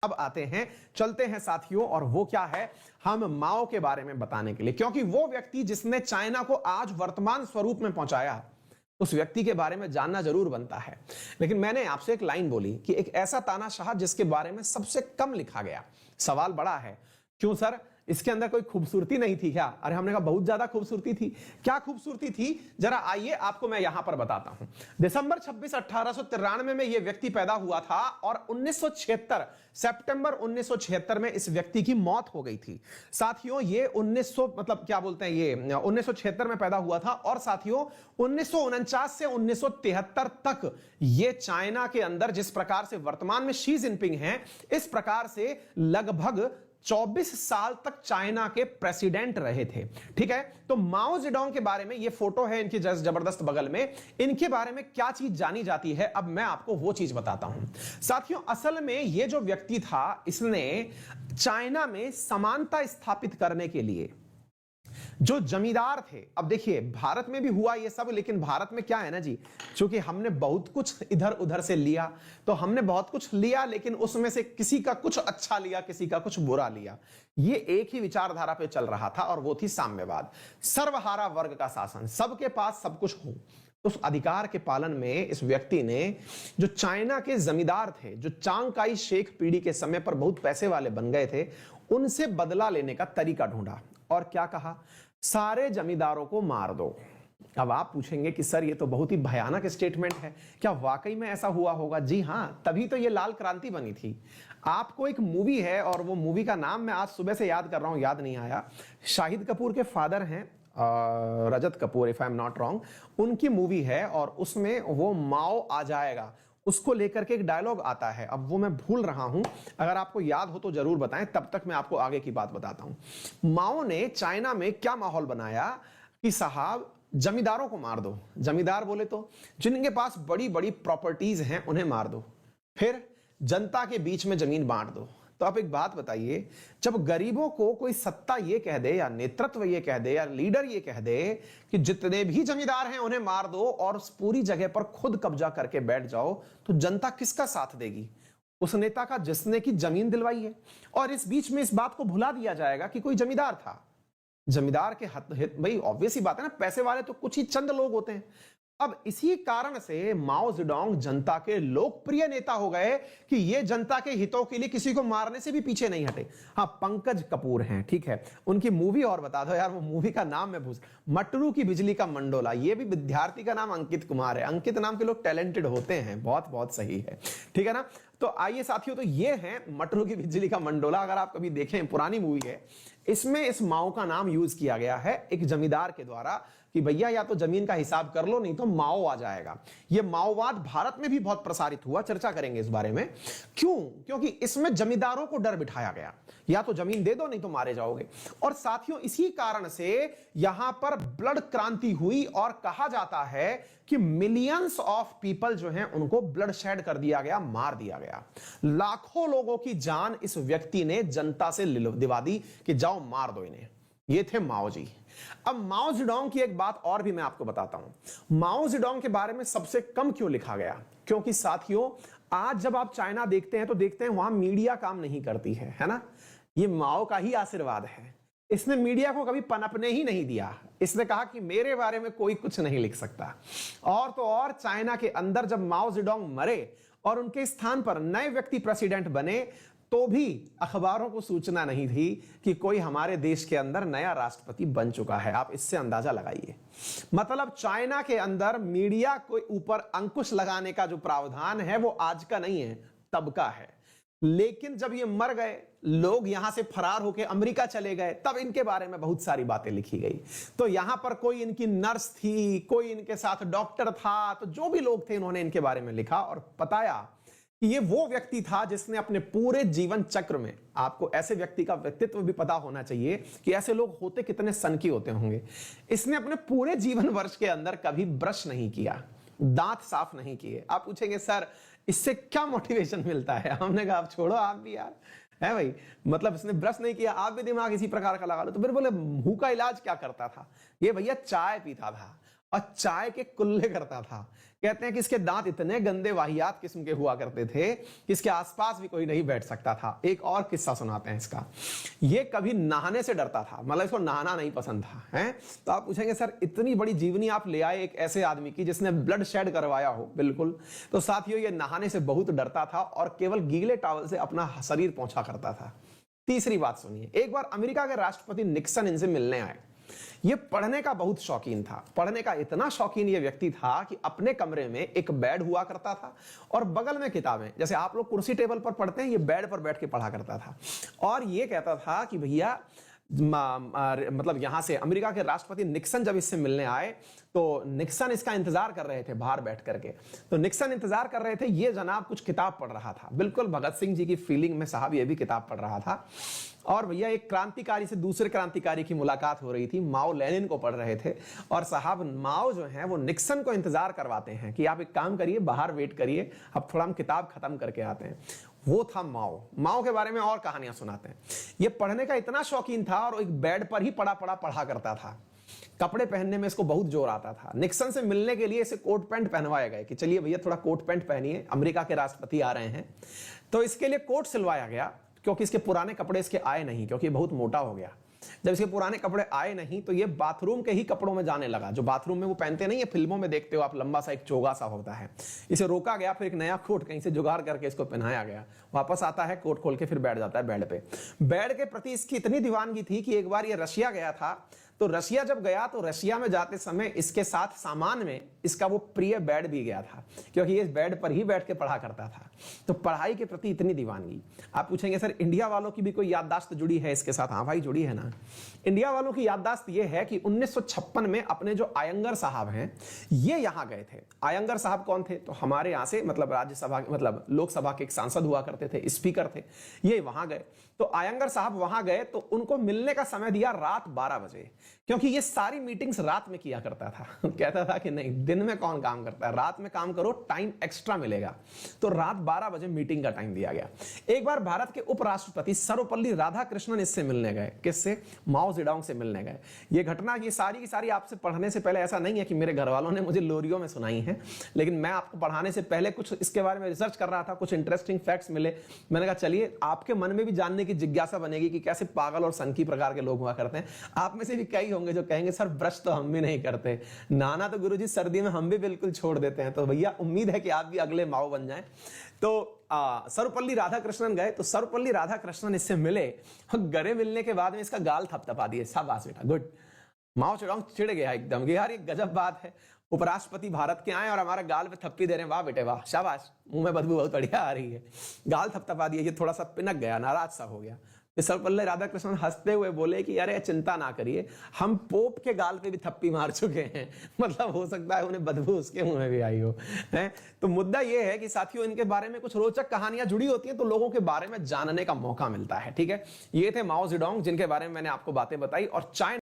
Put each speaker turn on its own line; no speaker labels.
अब आते हैं, चलते हैं साथियों, और वो क्या है, हम माओ के बारे में बताने के लिए, क्योंकि वो व्यक्ति जिसने चाइना को आज वर्तमान स्वरूप में पहुंचाया, उस व्यक्ति के बारे में जानना जरूर बनता है। लेकिन मैंने आपसे एक लाइन बोली कि एक ऐसा तानाशाह जिसके बारे में सबसे कम लिखा गया। सवाल बड़ा है, क्यों सर, इसके अंदर कोई खूबसूरती नहीं थी क्या? अरे हमने कहा बहुत ज्यादा खूबसूरती थी। क्या खूबसूरती थी, जरा आइए आपको मैं यहां पर बताता हूं। दिसंबर 26 1893 में यह व्यक्ति पैदा हुआ था और 1976 सितंबर 1976 में इस व्यक्ति की मौत हो गई थी। साथियों ये 1900 मतलब क्या बोलते हैं, ये 1976 में पैदा हुआ था और साथियों 1949 से 1973 तक ये चाइना के अंदर जिस प्रकार से वर्तमान में शी जिनपिंग हैं, इस प्रकार से लगभग 24 साल तक चाइना के प्रेसिडेंट रहे थे। ठीक है, तो माओ जेडोंग के बारे में ये फोटो है इनकी जबरदस्त बगल में, इनके बारे में क्या चीज जानी जाती है, अब मैं आपको वो चीज बताता हूं। साथियों असल में ये जो व्यक्ति था, इसने चाइना में समानता स्थापित करने के लिए जो जमींदार थे, अब देखिए भारत में भी हुआ ये सब, लेकिन भारत में क्या है ना जी, क्योंकि हमने बहुत कुछ इधर उधर से लिया, तो हमने बहुत कुछ लिया, लेकिन उसमें से किसी का कुछ अच्छा लिया, किसी का कुछ बुरा लिया। ये एक ही विचारधारा पे चल रहा था और वो थी साम्यवाद, सर्वहारा वर्ग का शासन, सबके पास सब कुछ हो। उस अधिकार के पालन में इस व्यक्ति ने जो चाइना के जमींदार थे, जो चांग काई शेक पीढ़ी के समय पर बहुत पैसे वाले बन गए थे, उनसे बदला लेने का तरीका ढूंढा और क्या कहा, सारे जमींदारों को मार दो। अब आप पूछेंगे कि सर ये तो बहुत ही भयानक स्टेटमेंट है, क्या वाकई में ऐसा हुआ होगा? जी हां, तभी तो ये लाल क्रांति बनी थी। आपको एक मूवी है और वो मूवी का नाम मैं आज सुबह से याद कर रहा हूं, याद नहीं आया। शाहिद कपूर के फादर हैं Rajat Kapoor, if I am not wrong, उनकी मूवी है और उसमें वो माओ आ जाएगा उसको लेकर के एक डायलॉग आता है। अब वो मैं भूल रहा हूं, अगर आपको याद हो तो जरूर बताएं, तब तक मैं आपको आगे की बात बताता हूं। माओ ने चाइना में क्या माहौल बनाया कि साहब जमींदारों को मार दो, जमींदार बोले तो जिनके पास बड़ी बड़ी प्रॉपर्टीज हैं उन्हें मार दो, फिर जनता के बीच में जमीन बांट दो। तो आप एक बात बताइए, जब गरीबों को कोई सत्ता ये कह दे या नेतृत्व ये कह दे या लीडर ये कह दे कि जितने भी जमींदार हैं उन्हें मार दो और उस पूरी जगह पर खुद कब्जा करके बैठ जाओ, तो जनता किसका साथ देगी? उस नेता का जिसने की जमीन दिलवाई है। और इस बीच में इस बात को भुला दिया जाएगा कि कोई जमींदार था। जमींदार के हित भाई ऑब्वियस ही बात है ना, पैसे वाले तो कुछ ही चंद लोग होते हैं। अब इसी कारण से माओ जेडोंग जनता के लोकप्रिय नेता हो गए कि ये जनता के हितों के लिए किसी को मारने से भी पीछे नहीं हटे। हाँ, पंकज कपूर हैं, ठीक है, उनकी मूवी और बता दो यार, वो मूवी का नाम मैं भूल, मटरू की बिजली का मंडोला। ये भी विद्यार्थी का नाम अंकित कुमार है। अंकित नाम के लोग टैलेंटेड होते हैं, बहुत बहुत सही है, ठीक है ना। तो आइए साथियों, तो ये है मटरू की बिजली का मंडोला। अगर आप कभी देखें, पुरानी मूवी है, इसमें इस माओ का नाम यूज किया गया है एक जमींदार के द्वारा कि भैया या तो जमीन का हिसाब कर लो, नहीं तो माओ आ जाएगा। यह माओवाद भारत में भी बहुत प्रसारित हुआ, चर्चा करेंगे इस बारे में। क्यों? क्योंकि इसमें जमींदारों को डर बिठाया गया, या तो जमीन दे दो नहीं तो मारे जाओगे। और साथियों इसी कारण से यहां पर ब्लड क्रांति हुई और कहा जाता है कि मिलियंस ऑफ पीपल जो हैं उनको ब्लड शेड कर दिया गया, मार दिया गया। लाखों लोगों की जान इस व्यक्ति ने जनता से दिवा दी कि जाओ मार दो इन्हें। ये थे माओ जी। अब माओ जेडोंग की एक बात और भी मैं आपको बताता हूं। माओ जेडोंग के बारे में सबसे कम क्यों लिखा गया? क्योंकि साथियों आज जब आप चाइना देखते हैं तो देखते हैं वहां मीडिया काम नहीं करती है ना। ये माओ का ही आशीर्वाद है। इसने मीडिया को कभी पनपने ही नहीं दिया। इसने कहा कि मेरे बारे में कोई कुछ नहीं लिख सकता। और तो और चाइना के अंदर जब माओ जेडोंग मरे और उनके स्थान पर नए व्यक्ति प्रेसिडेंट बने, तो भी अखबारों को सूचना नहीं थी कि कोई हमारे देश के अंदर नया राष्ट्रपति बन चुका है। आप इससे अंदाजा लगाइए। मतलब चाइना के अंदर मीडिया के ऊपर अंकुश लगाने का जो प्रावधान है वो आज का नहीं है, तब का है। लेकिन जब ये मर गए, लोग यहां से फरार होकर अमेरिका चले गए, तब इनके बारे में बहुत सारी बातें लिखी गई। तो यहां पर कोई इनकी नर्स थी, कोई इनके साथ डॉक्टर था, तो जो भी लोग थे इन्होंने इनके बारे में लिखा और बताया कि ये वो व्यक्ति था जिसने अपने पूरे जीवन चक्र में, आपको ऐसे व्यक्ति का व्यक्तित्व भी पता होना चाहिए कि ऐसे लोग होते कितने सनकी होते होंगे। इसने अपने पूरे जीवन वर्ष के अंदर कभी ब्रश नहीं किया, दांत साफ नहीं किए। आप पूछेंगे सर इससे क्या मोटिवेशन मिलता है? हमने कहा आप छोड़ो, आप भी यार है भाई, मतलब इसने ब्रश नहीं किया, आप भी दिमाग इसी प्रकार का लगा लो। तो फिर बोले मुंह का इलाज क्या करता था? ये भैया चाय पीता था और चाय के कुल्ले करता था। कहते हैं कि इसके दांत इतने गंदे वाहियात किस्म के हुआ करते थे कि इसके आसपास भी कोई नहीं बैठ सकता था। एक और किस्सा सुनाते हैं इसका। ये कभी नहाने से डरता था, मतलब इसको नहाना नहीं पसंद था, हैं? तो आप पूछेंगे सर इतनी बड़ी जीवनी आप ले आए एक ऐसे आदमी की जिसने ब्लड शेड करवाया हो। बिल्कुल। तो साथियों ये नहाने से बहुत डरता था और केवल गीले टॉवल से अपना शरीर पोंछा करता था। तीसरी बात सुनिए, एक बार अमेरिका के राष्ट्रपति निक्सन इनसे मिलने आए। ये पढ़ने का बहुत शौकीन था। पढ़ने का इतना शौकीन ये व्यक्ति था कि अपने कमरे में एक बेड हुआ करता था और बगल में किताबें, जैसे आप लोग कुर्सी टेबल पर पढ़ते हैं, ये बेड पर बैठ के पढ़ा करता था। और ये कहता था कि भैया मतलब यहां से अमेरिका के राष्ट्रपति निक्सन जब इससे मिलने आए तो निक्सन इसका इंतजार कर रहे थे बाहर बैठ करके। तो निक्सन इंतजार कर रहे थे, ये जनाब कुछ किताब पढ़ रहा था। बिल्कुल भगत सिंह जी की फीलिंग में साहब ये भी किताब पढ़ रहा था। और भैया एक क्रांतिकारी से दूसरे क्रांतिकारी की मुलाकात हो रही थी, माओ लेनिन को पढ़ रहे थे। और साहब माओ जो है वो निक्सन को इंतजार करवाते हैं कि आप एक काम करिए, बाहर वेट करिए, अब थोड़ा हम किताब खत्म करके आते हैं। वो था माओ। माओ के बारे में और कहानियां सुनाते हैं। ये पढ़ने का इतना शौकीन था और एक बेड पर ही पढ़ा करता था। कपड़े पहनने में इसको बहुत जोर आता था। निक्सन से मिलने के लिए इसे कोट पैंट पहनवाया गया कि चलिए भैया थोड़ा कोट पैंट पहनिए, अमेरिका के राष्ट्रपति आ रहे हैं। तो इसके लिए कोट सिलवाया गया क्योंकि इसके पुराने कपड़े इसके आए नहीं, क्योंकि बहुत मोटा हो गया। जब इसके पुराने कपड़े आए नहीं तो ये बाथरूम के ही कपड़ों में जाने लगा, जो बाथरूम में वो पहनते नहीं है, फिल्मों में देखते हो आप, लंबा सा एक चोगा सा होता है। इसे रोका गया, फिर एक नया कोट कहीं से जुगाड़ करके इसको पहनाया गया। वापस आता है, कोट खोल के फिर बैठ जाता है बेड पे। बेड के प्रति इसकी इतनी दीवानगी थी कि एक बार ये रशिया गया था। तो रशिया जब गया तो रशिया में जाते समय इसके साथ सामान में इसका वो प्रिय बेड भी गया था, क्योंकि ये इस बेड पर ही बैठ के पढ़ा करता था। तो पढ़ाई के प्रति इतनी दीवानगी। आप पूछेंगे सर इंडिया वालों की भी कोई याददाश्त जुड़ी है इसके साथ? हाँ भाई जुड़ी है ना। इंडिया वालों की याददाश्त ये है कि 1956 में अपने जो आयंगर साहब हैं ये यहां गए थे। आयंगर साहब कौन थे? तो हमारे यहां से मतलब राज्यसभा मतलब लोकसभा के एक सांसद हुआ करते थे, स्पीकर थे। ये वहां गए। तो आयंगर साहब वहां गए तो उनको मिलने का समय दिया रात 12 बजे, क्योंकि ये सारी मीटिंग्स रात में किया करता था। कहता था कि नहीं दिन में कौन काम करता है, रात में काम करो, टाइम एक्स्ट्रा मिलेगा। तो रात 12 बजे मीटिंग का टाइम दिया गया। एक बार भारत के उपराष्ट्रपति सर्वपल्ली राधाकृष्णन इससे मिलने गए। किससे? माओ जेडोंग से मिलने गए। ये घटना ये सारी की सारी आपसे पढ़ने से पहले ऐसा नहीं है कि मेरे घर वालों ने मुझे लोरियों में सुनाई है, लेकिन मैं आपको पढ़ाने से पहले कुछ इसके बारे में रिसर्च कर रहा था, कुछ इंटरेस्टिंग फैक्ट्स मिले। मैंने कहा चलिए आपके मन में भी जानने की जिज्ञासा बनेगी कि कैसे पागल और सनकी प्रकार के लोग हुआ करते हैं। आप में से भी कई होंगे जो कहेंगे सर ब्रश तो हम भी नहीं करते, नहाना तो गुरुजी सर्दी में हम भी बिल्कुल छोड़ देते हैं। तो भैया उम्मीद है कि आप भी अगले माओ बन जाएं। तो सर्वपल्ली राधाकृष्णन गए तो सर्वपल्ली राधाकृष्णन इससे मिले। गले मिलने के बाद में इसका गाल थपथपा दिए, शाबाश बेटा गुड। माओ जेडोंग चिढ़ गया एकदम, यार ये गजब बात है, उपराष्ट्रपति भारत के आए और हमारा गाल पे थप्पी दे रहे हैं, वाह बेटे वाह, शाबाश, मुंह में बदबू बहुत बढ़िया आ रही है। गाल थपथपा दिए, ये थोड़ा सा पिनक गया, नाराज सा हो गया। सर्वपल्ली राधाकृष्णन हंसते हुए बोले कि अरे चिंता ना करिए, हम पोप के गाल पे भी थप्पी मार चुके हैं, मतलब हो सकता है उन्हें बदबू उसके मुंह में भी आई हो। है तो मुद्दा ये है कि साथियों इनके बारे में कुछ रोचक कहानियां जुड़ी होती हैं तो लोगों के बारे में जानने का मौका मिलता है। ठीक है, ये थे माओ जेडोंग जिनके बारे में मैंने आपको बातें बताई। और चाइना